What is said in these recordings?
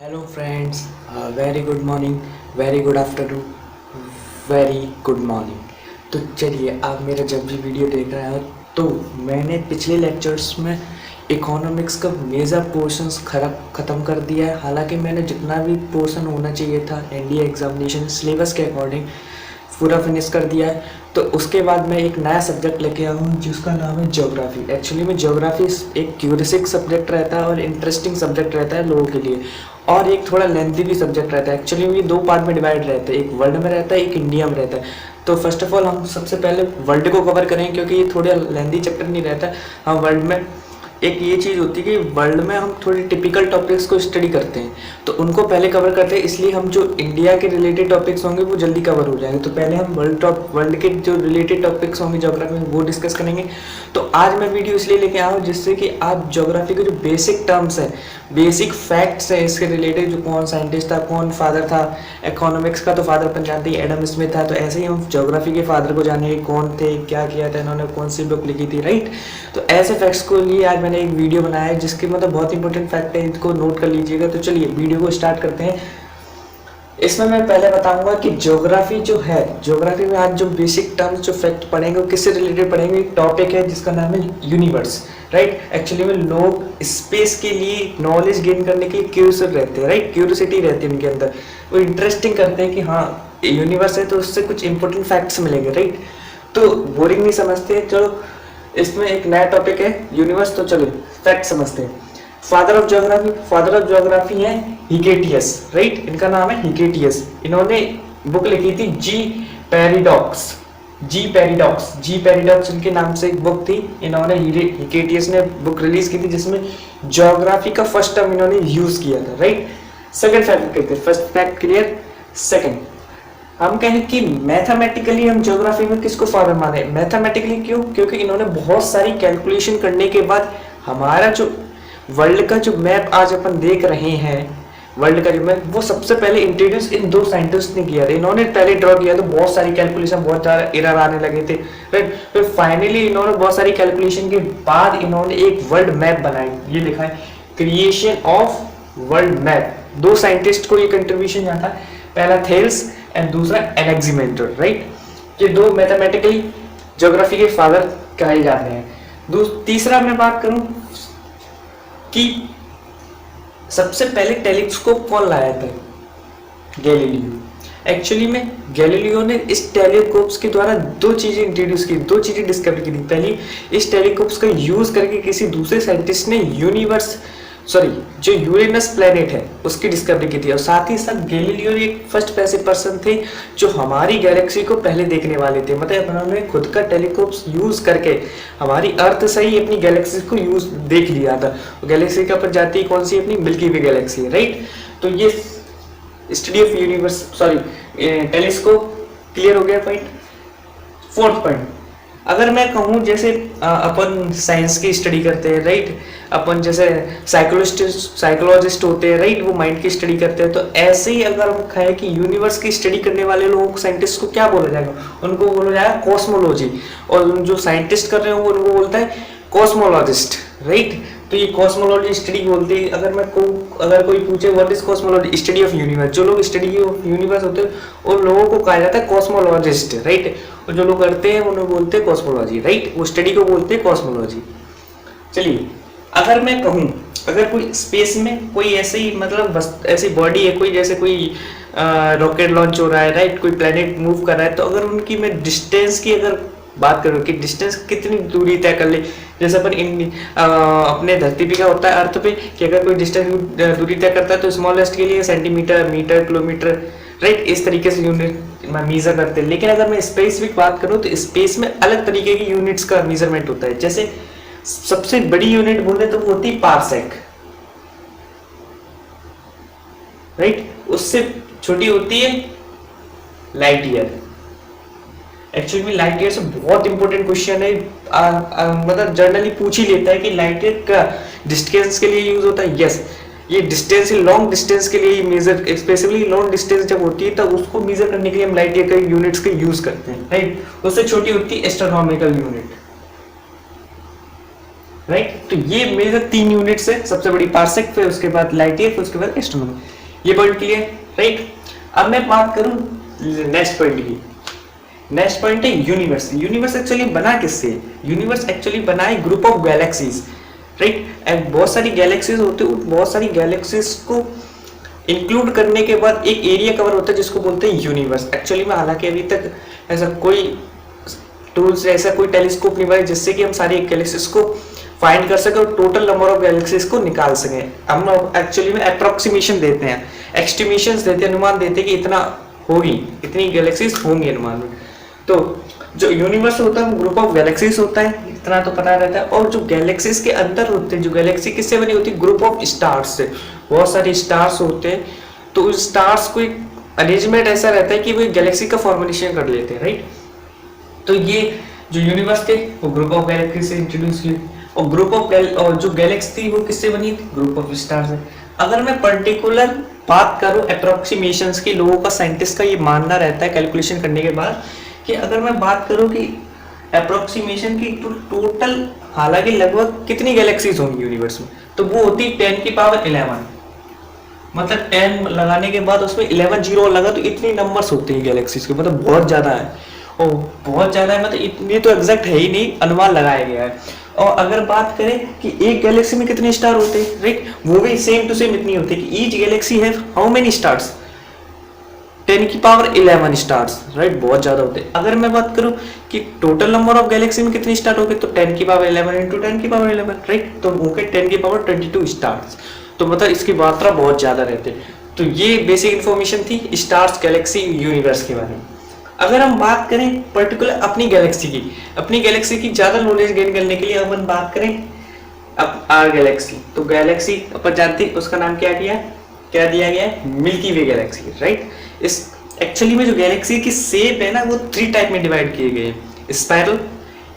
Hello friends, very good morning, very good afternoon, very good morning. तो चलिए, आप मेरा जब भी वीडियो देख रहे हैं तो मैंने पिछले लेक्चर्स में इकोनॉमिक्स का मेजर पोर्शंस ख़त्म कर दिया है। हालांकि मैंने जितना भी पोर्शन होना चाहिए था एनडीए एग्जामिनेशन सिलेबस के अकॉर्डिंग पूरा फिनिश कर दिया है। तो उसके बाद मैं एक नया सब्जेक्ट लेके आया हूँ जिसका नाम है ज्योग्राफी। एक्चुअली में ज्योग्राफी एक क्यूरियसिक सब्जेक्ट रहता है और इंटरेस्टिंग सब्जेक्ट रहता है लोगों के लिए, और एक थोड़ा लेंथी भी सब्जेक्ट रहता है। एक्चुअली ये दो पार्ट में डिवाइड रहता है, एक वर्ल्ड में रहता है, एक इंडिया में रहता है। तो फर्स्ट ऑफ ऑल हम सबसे पहले वर्ल्ड को कवर करेंगे क्योंकि ये थोड़ा लेंथी चैप्टर नहीं रहता है। हम वर्ल्ड में एक ये चीज़ होती है कि वर्ल्ड में हम थोड़ी टिपिकल टॉपिक्स को स्टडी करते हैं, तो उनको पहले कवर करते हैं, इसलिए हम जो इंडिया के रिलेटेड टॉपिक्स होंगे वो जल्दी कवर हो जाएंगे। तो पहले हम वर्ल्ड के जो रिलेटेड टॉपिक्स होंगे ज्योग्राफी में वो डिस्कस करेंगे। तो आज मैं वीडियो इसलिए लेके आया हूँ जिससे कि आप ज्योग्राफी के जो बेसिक टर्म्स हैं, बेसिक फैक्ट्स हैं इसके रिलेटेड, जो कौन साइंटिस्ट था, कौन फादर था इकोनॉमिक्स का, तो फादर अपन जानते ही एडम स्मिथ था। तो ऐसे ही हम ज्योग्राफी के फादर को जानेंगे, कौन थे, क्या किया था इन्होंने, कौन सी बुक लिखी थी, राइट। तो ऐसे फैक्ट्स को लिए आज मैंने एक वीडियो बनाया है जिसके मतलब बहुत इंपॉर्टेंट फैक्ट है, इनको नोट कर लीजिएगा। तो चलिए वीडियो को स्टार्ट करते हैं। इसमें मैं पहले बताऊंगा कि ज्योग्राफी जो है, ज्योग्राफी में आज जो बेसिक टर्म्स जो फैक्ट पढ़ेंगे वो किससे रिलेटेड पढ़ेंगे। एक टॉपिक है जिसका नाम है यूनिवर्स, राइट। एक्चुअली में लोग स्पेस के लिए नॉलेज गेन करने के लिए क्यूरियस रहते हैं, राइट, क्यूरियोसिटी रहती है उनके अंदर, वो इंटरेस्टिंग करते हैं कि हाँ यूनिवर्स है तो उससे कुछ इंपॉर्टेंट फैक्ट्स मिलेंगे, राइट। तो बोरिंग नहीं समझते। चलो, इसमें एक नया टॉपिक है यूनिवर्स, तो चलो फैक्ट समझते हैं। फादर ऑफ ज्योग्राफी है हिकेटियस, राइट, इनका नाम है हिकेटियस। इन्होंने बुक लिखी थी जी पैराडॉक्स इनके नाम से एक बुक थी। इन्होंने हिकेटियस ने बुक रिलीज की थी जिसमें ज्योग्राफी का फर्स्ट टर्म इन्होंने यूज किया था, राइट। सेकंड फैक्ट कहते हैं, फर्स्ट फैक्ट क्लियर। सेकंड हम कहें कि मैथमेटिकली हम ज्योग्राफी में किसको फादर माने। मैथमेटिकली क्यों? क्योंकि इन्होंने बहुत सारी कैलकुलेशन करने के बाद हमारा जो वर्ल्ड का जो मैप आज अपन देख रहे हैं, वर्ल्ड का जो मैप, वो सबसे पहले इंट्रोड्यूस इन दो साइंटिस्ट ने किया था। इन्होंने पहले ड्रॉ किया तो बहुत सारी कैलकुलेशन, बहुत सारे एरर आने लगे थे, राइट। फिर फाइनली इन्होंने बहुत सारी कैलकुलेशन के बाद इन्होंने एक वर्ल्ड मैप बनाई। ये लिखा है क्रिएशन ऑफ वर्ल्ड मैप। दो साइंटिस्ट को ये कंट्रीब्यूशन जाता है, पहला थेल्स एंड दूसरा एनेक्सिमेंडर, राइट। ये दो मैथमेटिकली ज्योग्राफी के फादर कहे जाते हैं। तीसरा मैं बात करूं कि सबसे पहले टेलीस्कोप कौन लाया था? गैलीलियो। एक्चुअली में गैलीलियो ने इस टेलीस्कोप्स के द्वारा दो चीजें इंट्रोड्यूस की, दो चीजें डिस्कवर की थी। पहली, इस टेलीस्कोप्स का यूज करके किसी दूसरे साइंटिस्ट ने जो यूरेनस प्लेनेट है उसकी डिस्कवरी की थी। और साथ ही साथ गैलीलियो एक फर्स्ट ऐसे पर्सन थे जो हमारी गैलेक्सी को पहले देखने वाले थे। मतलब उन्होंने खुद का टेलीस्कोप्स यूज करके हमारी अर्थ से ही अपनी गैलेक्सी को यूज देख लिया था। गैलेक्सी का प्रजाति कौन सी? अपनी मिल्की वे गैलेक्सी है, राइट। तो ये study of universe telescope clear हो गया पॉइंट। फोर्थ पॉइंट, अगर मैं कहूँ जैसे अपन साइंस की स्टडी करते हैं, राइट, अपन जैसे साइकोलॉजिस्ट होते हैं, राइट, वो माइंड की स्टडी करते हैं। तो ऐसे ही अगर हम कहें कि यूनिवर्स की स्टडी करने वाले लोगों को, साइंटिस्ट को क्या बोला जाएगा? उनको बोला जाएगा कॉस्मोलॉजी। और जो साइंटिस्ट कर रहे हो उनको बोलता है कॉस्मोलॉजिस्ट, राइट। तो ये कॉस्मोलॉजी स्टडी बोलते हैं। अगर कोई पूछे what is cosmology, study of universe, जो लोग स्टडी ऑफ यूनिवर्स होते हैं उन लोगों को कहा जाता है कॉस्मोलॉजिस्ट, राइट। और जो लोग करते हैं उन्हें बोलते हैं कॉस्मोलॉजी, राइट, वो स्टडी को बोलते हैं कॉस्मोलॉजी। चलिए, अगर मैं कहूँ अगर कोई स्पेस में कोई ऐसे ही मतलब बस ऐसी बॉडी है, कोई जैसे कोई रॉकेट लॉन्च हो रहा है, राइट, कोई प्लेनेट मूव कर रहा है, तो अगर उनकी मैं डिस्टेंस की अगर बात करूँ कि डिस्टेंस कितनी दूरी तय कर ले, जैसे अपन अपने धरती पे क्या होता है अर्थ पे कि अगर कोई डिस्टेंस दूरी तय करता है तो स्मॉलेस्ट के लिए सेंटीमीटर, मीटर, किलोमीटर, राइट, इस तरीके से यूनिट मेजर करते हैं। लेकिन अगर मैं स्पेसिफिक बात करूँ तो स्पेस में अलग तरीके की यूनिट्स का मेजरमेंट होता है। जैसे सबसे बड़ी यूनिट बोले तो वो होती है पारसेक, राइट। उससे छोटी होती है लाइट ईयर। एक्चुअली में लाइट ईयर से बहुत इंपॉर्टेंट क्वेश्चन है, मतलब जनरली पूछ ही लेता है कि लाइट ईयर का डिस्टेंस के लिए यूज होता है। यस, ये डिस्टेंस लॉन्ग डिस्टेंस के लिए मेजर, स्पेशली लॉन्ग डिस्टेंस जब होती है तब उसको मेजर करने के लिए हम लाइट ईयर के यूनिट्स का यूज करते हैं, राइट। उससे छोटी होती है एस्ट्रोनॉमिकल यूनिट। राइट। तो ये मेरे 3 यूनिट्स है, सबसे बड़ी पार्सेक, फिर उसके बाद लाइट ईयर, फिर उसके बाद एस्ट्रोनॉमी। ये पॉइंट क्लियर, राइट। अब मैं बात करूं नेक्स्ट पॉइंट की। नेक्स्ट पॉइंट है यूनिवर्स। यूनिवर्स एक्चुअली बना किससे? यूनिवर्स एक्चुअली बना है group of galaxies, right. And बहुत सारी गैलेक्सीज होते हैं, बहुत सारी गैलेक्सीज को इंक्लूड करने के बाद एक एरिया कवर होता है जिसको बोलते हैं यूनिवर्स। एक्चुअली में हालांकि अभी तक ऐसा कोई टूल्स, ऐसा कोई टेलीस्कोप नहीं बना जिससे कि हम सारी गैलेक्सीज को फाइंड कर सके और टोटल नंबर ऑफ गैलेक्सीज को निकाल सके। हम एक्चुअली में अप्रोक्सीमेशन देते हैं, एस्टिमेशंस देते हैं, अनुमान देते हैं कि इतना होगी, इतनी गैलेक्सीज होंगी अनुमान में। तो जो यूनिवर्स होता है वो ग्रुप ऑफ गैलेक्सीज होता है, इतना तो पता रहता है। और जो गैलेक्सीज के अंदर होते हैं, जो गैलेक्सी किससे बनी होती है? ग्रुप ऑफ स्टार्स से। बहुत सारे स्टार्स होते हैं, तो उस स्टार्स को एक अरेंजमेंट ऐसा रहता है कि वो एक गैलेक्सी का फॉर्मेशन कर लेते हैं, राइट। तो ये जो यूनिवर्स थे वो ग्रुप ऑफ गैलेक्सी से इंट्रोड्यूस किए, और ग्रुप ऑफ और जो गैलेक्सी थी वो किससे बनी थी? ग्रुप ऑफ स्टार से। अगर मैं पर्टिकुलर बात करूं अप्रोक्सीमेशंस की, लोगों का, साइंटिस्ट का ये मानना रहता है कैलकुलेशन करने के बाद कि अगर मैं बात करूं कि अप्रोक्सीमेशन की तो टोटल हालांकि लगभग कितनी गैलेक्सीज होंगी यूनिवर्स में, तो वो होती 10 की पावर 11। मतलब 10 लगाने के बाद उसमें 11 जीरो लगा तो इतनी नंबर्स होते हैं गैलेक्सीज के, मतलब बहुत ज्यादा है। और बहुत ज्यादा है मतलब इतनी तो एग्जैक्ट है ही नहीं, अनुमान लगाया गया है। और अगर बात करें कि एक गैलेक्सी में कितने स्टार होते हैं, राइट, वो भी सेम टू सेम इतनी होती है कि ईच गैलेक्सी है हाउ मेनी स्टार्स? 10 की पावर 11 स्टार्स, राइट, बहुत ज्यादा होते हैं। अगर मैं बात करूं कि टोटल नंबर ऑफ गैलेक्सी में कितने स्टार हो गए, तो 10 की पावर 11 इंटू 10 की पावर 11, राइट, तो हो गए 10 की पावर 22 स्टार्स। तो मतलब इसकी मात्रा बहुत ज्यादा रहती है। तो ये बेसिक इंफॉर्मेशन थी स्टार्स, गैलेक्सी, यूनिवर्स के बारे में। अगर हम बात करें पर्टिकुलर अपनी गैलेक्सी की ज्यादा नॉलेज गेन करने के लिए अपन बात करें अब आर गैलेक्सी, तो गैलेक्सी अपन जानते हैं उसका नाम क्या दिया गया है? मिल्की वे गैलेक्सी, राइट। इस एक्चुअली में जो गैलेक्सी की शेप है ना वो 3 टाइप में डिवाइड किए गए हैं, स्पाइरल,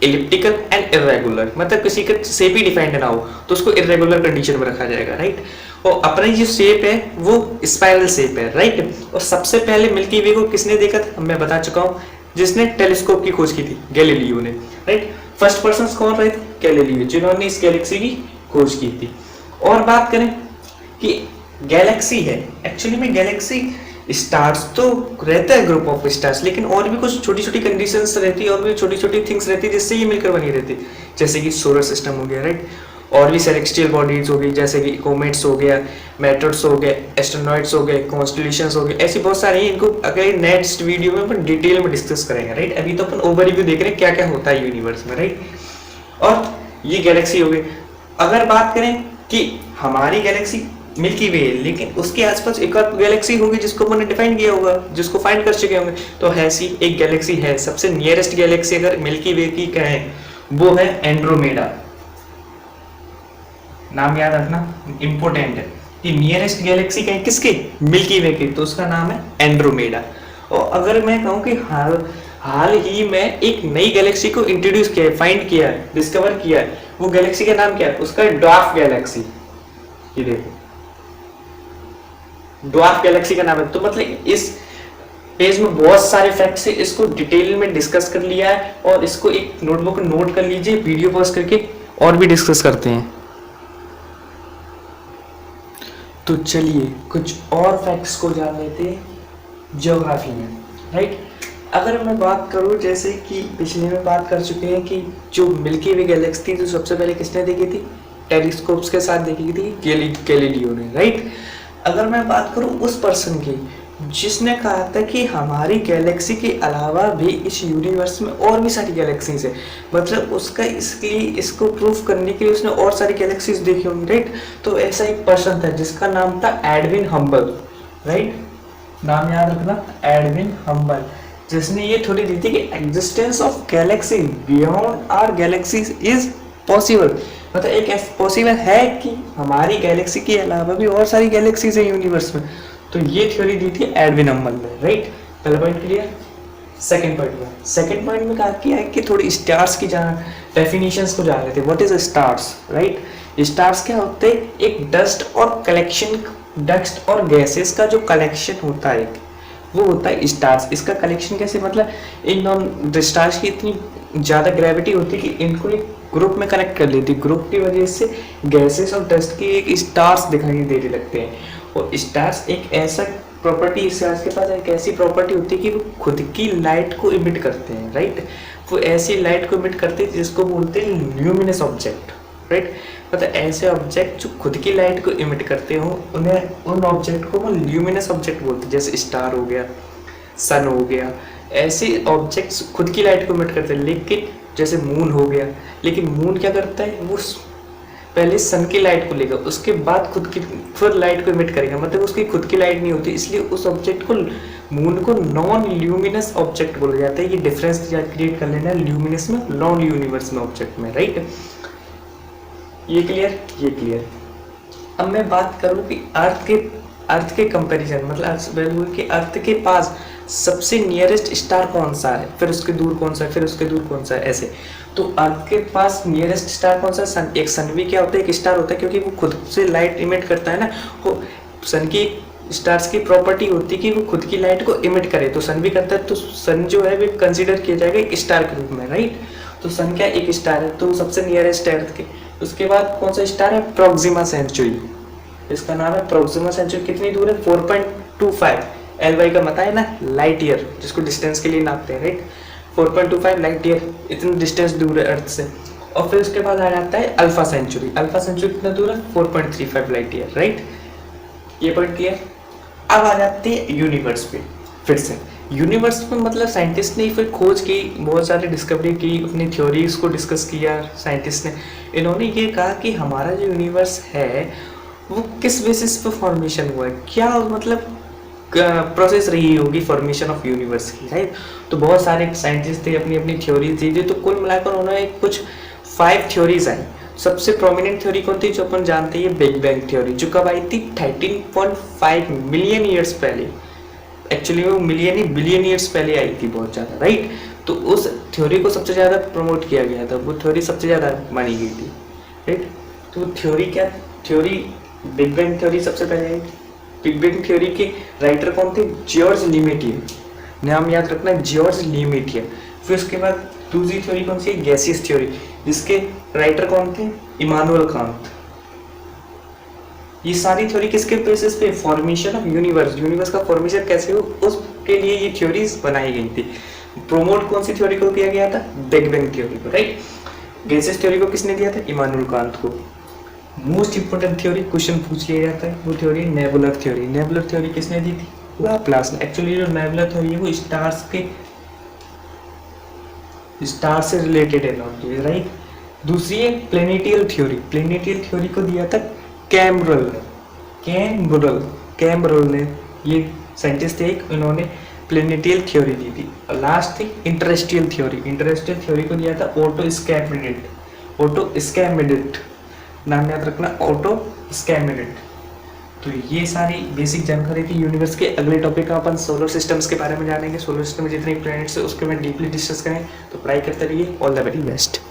इलिप्टिकल एंड इर्रेगुलर। मतलब किसी का शेप ही डिफाइंड ना हो तो उसको इर्रेगुलर कंडीशन में रखा जाएगा, राइट। और अपनी जो शेप है वो स्पाइरल शेप है, राइट। और सबसे पहले मिल्की वे को किसने देखा था? मैं बता चुका हूँ, जिसने टेलीस्कोप की खोज की थी, गैलीलियो ने, राइट। फर्स्ट पर्सन कौन रहे थे? गैलीलियो, जिन्होंने इस गैलेक्सी की खोज की थी। और बात करें कि गैलेक्सी है, एक्चुअली में गैलेक्सी स्टार्स तो रहता है ग्रुप ऑफ स्टार्स, लेकिन और भी कुछ छोटी छोटी कंडीशंस रहती है और भी छोटी छोटी थिंग्स रहती है जिससे ये मिलकर बनी रहती है, जैसे कि सोलर सिस्टम हो गया, राइट। और भी सेलेस्टियल बॉडीज हो गई, जैसे कि कोमेट्स हो गया, मेटर्स हो गए, एस्ट्रोनॉइड्स हो गए, कॉन्स्टेलेशंस हो गए, ऐसी बहुत सारी हैं। इनको अगर नेक्स्ट वीडियो में अपन डिटेल में डिस्कस करेंगे, राइट। अभी तो अपन ओवरव्यू देख रहे हैं क्या क्या होता है यूनिवर्स में, राइट। और ये गैलेक्सी हो गई। अगर बात करें कि हमारी गैलेक्सी मिल्की वे है, लेकिन उसके आसपास एक और गैलेक्सी होगी जिसको मैंने डिफाइन किया होगा, जिसको फाइंड कर चुके होंगे, तो ऐसी एक गैलेक्सी है। सबसे नियरेस्ट गैलेक्सी अगर मिल्की वे की कहें वो है एंड्रोमेडा। नाम याद रखना, इंपॉर्टेंट है कि नियरेस्ट गैलेक्सी कहें किसके? मिल्की वे की, तो उसका नाम है एंड्रोमेडा। और अगर मैं कहूं कि हाल ही में एक नई गैलेक्सी को इंट्रोड्यूस किया है, फाइंड किया है, डिस्कवर किया है, वो गैलेक्सी का नाम क्या है? उसका ड्वार्फ गैलेक्सी। ये देखो ड्वार्फ गैलेक्सी का नाम है। तो मतलब इस पेज में बहुत सारे फैक्ट्स है, इसको डिटेल में डिस्कस कर लिया है और इसको एक नोटबुक नोट कर लीजिए, वीडियो पॉज करके और भी डिस्कस करते हैं। तो चलिए कुछ और फैक्ट्स को जान लेते हैं ज्योग्राफी में, राइट। अगर मैं बात करूं जैसे कि पिछले में बात कर चुके हैं कि जो मिल्की वे गैलेक्सी थी तो सबसे पहले किसने देखी थी? टेलीस्कोप्स के साथ देखी थी गैलीलियो ने, राइट। अगर मैं बात करूं उस पर्सन की जिसने कहा था कि हमारी गैलेक्सी के अलावा भी इस यूनिवर्स में और भी सारी गैलेक्सीज है, मतलब उसका इसलिए इसको प्रूफ करने के लिए उसने और सारी गैलेक्सीज देखी होंगी, राइट। तो ऐसा एक पर्सन था जिसका नाम था एडविन हम्बल, राइट। नाम याद रखना, एडविन हम्बल, जिसने ये थ्योरी दी थी कि existence of galaxy beyond our galaxies is possible. मतलब एक पॉसिबल है कि हमारी गैलेक्सी के अलावा भी और सारी गैलेक्सीज है यूनिवर्स में। तो ये थ्योरी दी थी एडविन हम्बल ने, राइट। पहला पॉइंट क्लियर। सेकंड पॉइंट में कहा किया है कि थोड़ी स्टार्स की डेफिनेशंस को जान लेते हैं। What is stars, right. Stars क्या होते हैं? एक डस्ट और गैसेस का जो कलेक्शन होता है, वो होता है स्टार्स। इसका कलेक्शन कैसे? मतलब इन स्टार्स की इतनी ज़्यादा ग्रेविटी होती है कि इनको एक ग्रुप में कनेक्ट कर लेती है। ग्रुप की वजह से गैसेस और डस्ट की एक स्टार्स दिखाई देने लगते हैं। और स्टार्स एक ऐसा प्रॉपर्टी, स्टार्स के पास एक ऐसी प्रॉपर्टी होती है कि वो खुद की लाइट को इमिट करते हैं, राइट। वो ऐसी लाइट को इमिट करते हैं जिसको बोलते हैं ल्यूमिनस ऑब्जेक्ट, राइट। मतलब ऐसे ऑब्जेक्ट जो खुद की लाइट को इमिट करते हो उन्हें, उन ऑब्जेक्ट को वो ल्यूमिनस ऑब्जेक्ट बोलते हैं। जैसे स्टार हो गया, सन हो गया, ऐसे ऑब्जेक्ट्स खुद की लाइट को इमिट करते हैं। लेकिन जैसे मून हो गया, लेकिन मून क्या करता है, वो पहले सन की लाइट को लेगा, उसके बाद खुद की फिर लाइट को इमिट करेगा, मतलब उसकी खुद की लाइट नहीं होती, इसलिए उस ऑब्जेक्ट को, मून को नॉन ल्यूमिनस ऑब्जेक्ट बोला जाता है। ये डिफरेंस क्रिएट कर लेना ल्यूमिनस में, नॉन यूनिवर्स में ऑब्जेक्ट में, राइट। ये क्लियर, ये क्लियर। अब मैं बात करूँ कि अर्थ के कंपैरिजन, मतलब कि अर्थ के पास सबसे नियरेस्ट स्टार कौन सा है, फिर उसके दूर कौन सा है, फिर उसके दूर कौन सा है, ऐसे। तो अर्थ के पास नियरेस्ट स्टार कौन सा है, सन। एक सन भी क्या होता है, एक स्टार होता है, क्योंकि वो खुद से लाइट इमिट करता है ना। वो सन की, स्टार्स की प्रॉपर्टी होती है कि वो खुद की लाइट को इमिट करे, तो सन भी करता है। तो सन जो है वो कंसिडर किया जाएगा एक स्टार के रूप में, राइट। तो सन क्या एक स्टार है, तो सबसे नियरेस्ट है अर्थ के। उसके बाद कौन सा स्टार है, प्रोक्सिमा सेंचुरी, इसका नाम है प्रोक्सिमा सेंचुरी। कितनी दूर है, 4.25, LY का मता है ना, लाइट ईयर, जिसको डिस्टेंस के लिए नापते हैं, राइट। 4.25 लाइट ईयर, इतनी डिस्टेंस दूर है अर्थ से। और फिर उसके बाद आ जाता है अल्फा सेंचुरी। अल्फा सेंचुरी कितना दूर है, 4.35 लाइट ईयर, राइट। ये पॉइंट क्लियर। अब आ जाते हैं यूनिवर्स पे। फिर से यूनिवर्स में मतलब साइंटिस्ट ने फिर खोज की, बहुत सारी डिस्कवरी की, अपनी थ्योरीज को डिस्कस किया साइंटिस्ट ने। इन्होंने ये कहा कि हमारा जो यूनिवर्स है वो किस बेसिस पे फॉर्मेशन हुआ है, क्या मतलब प्रोसेस रही होगी फॉर्मेशन ऑफ यूनिवर्स की, राइट। तो बहुत सारे साइंटिस्ट थे, अपनी अपनी थ्योरीज दी थी। तो कुल मिलाकर उन्होंने कुछ 5 थ्योरीज आई। सबसे प्रोमिनेंट थ्योरी कौन थी, जो अपन जानते हैं, बिग बैंग थ्योरी, जो कब आई थी, 13.5 मिलियन ईयर्स पहले। एक्चुअली वो मिलियन ही बिलियन ईयर्स पहले आई थी, बहुत ज़्यादा, राइट। तो उस थ्योरी को सबसे ज़्यादा प्रमोट किया गया था, वो थ्योरी सबसे ज़्यादा मानी गई थी, राइट। तो थ्योरी क्या, थ्योरी बिग बैंग थ्योरी सबसे पहले आई। बिग बैंग थ्योरी के राइटर कौन थे, जॉर्ज लीमेटियर, नाम याद रखना, जॉर्ज लीमेटियर। फिर उसके बाद दूसरी थ्योरी कौन सी, गैसियस थ्योरी, जिसके राइटर कौन थे, इमानुएल कांत। ये सारी थ्योरी किसके बेसिस पे, फॉर्मेशन ऑफ यूनिवर्स, यूनिवर्स का फॉर्मेशन कैसे हो, उसके लिए ये थ्योरीज बनाई गई थी। प्रोमोट कौन सी थ्योरी को किया गया था, बिग बैंग थ्योरी को, राइट। गैसियस थ्योरी को किसने दिया था, इमानुएल कांत को। मोस्ट इंपोर्टेंट थ्योरी, क्वेश्चन पूछ लिया जाता है, वो theory nebular theory. Nebular theory किसने दी थी, लाप्लास ने। एक्चुअली जो नेबुलर थ्योरी है वो स्टार से रिलेटेड है, नॉट, राइट। दूसरी है प्लेनेटियल थ्योरी। प्लेनेटियल थ्योरी को दिया था कैम्बरल ने, ये साइंटिस्ट थे एक, इन्होंने प्लेनेटियल थ्योरी दी थी। और लास्ट थी इंटरेस्टियल थ्योरी। इंटरेस्टियल थ्योरी को दिया था ओटो स्कैमिडिट, नाम याद रखना, ओटो स्कैमिडिट। तो ये सारी बेसिक जानकारी थी यूनिवर्स के। अगले टॉपिक का अपन सोलर सिस्टम्स के बारे में जानेंगे। सोलर सिस्टम में जितने प्लैनेट्स है उसके मैं डीपली डिस्कस करें, तो पढ़ाई करते रहिए। All the very best.